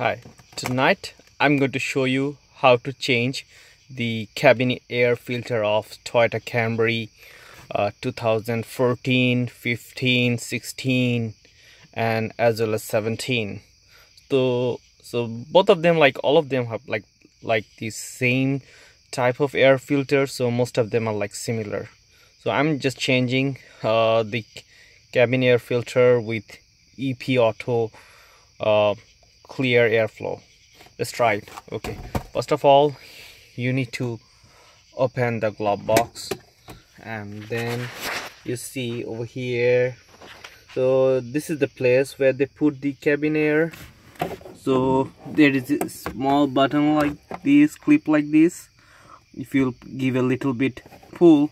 Hi, tonight I'm going to show you how to change the cabin air filter of Toyota Camry 2014, 15, 16 and as well as 17. So both of them, like all of them have like the same type of air filter, so most of them are like similar. So I'm just changing the cabin air filter with EP Auto clear airflow. Let's try it. Okay, first of all you need to open the glove box, and then you see over here, so this is the place where they put the cabin air. So there is a small button like this, clip like this. If you give a little bit pull,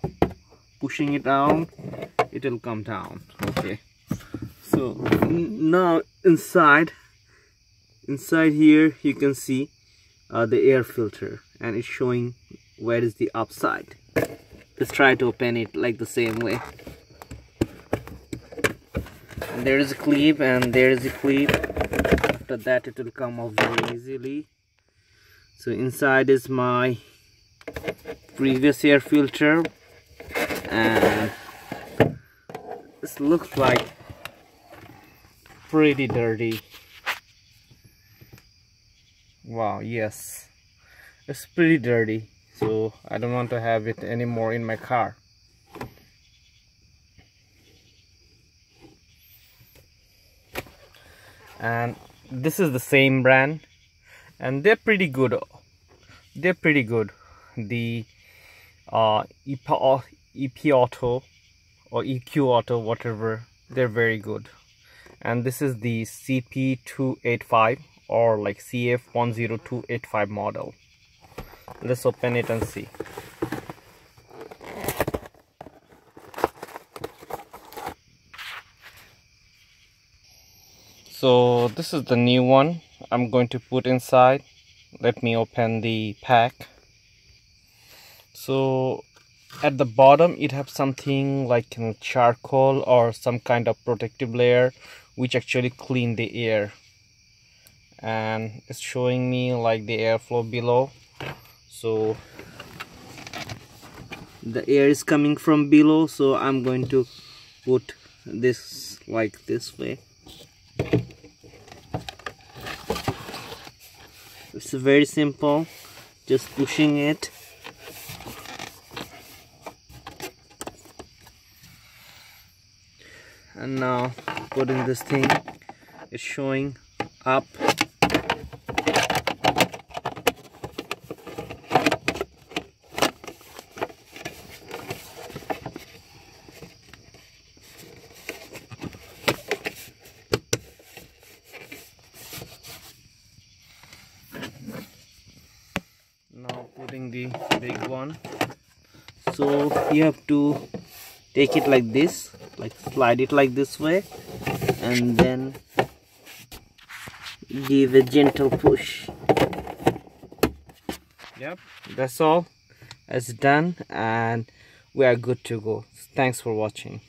pushing it down, it will come down. Okay, so now inside here you can see the air filter, and it's showing where is the upside. Let's try to open it like the same way. And there is a clip and there is a clip. After that it will come off very easily. So inside is my previous air filter, and this looks like pretty dirty. Wow, yes, it's pretty dirty, so I don't want to have it anymore in my car. And this is the same brand, and they're pretty good. The EP Auto or EQ Auto, whatever, they're very good. And this is the CP285 or like CF10285 model. Let's open it and see. So this is the new one I'm going to put inside. Let me open the pack. So at the bottom it has something like charcoal or some kind of protective layer which actually clean the air, and it's showing me like the airflow below. So the air is coming from below, so I'm going to put this like this way. It's very simple, just pushing it. And now putting this thing, it's showing up. Now putting the big one. So you have to take it like this, like slide it like this way, and then give a gentle push. Yep, that's all. It's done and we are good to go. Thanks for watching.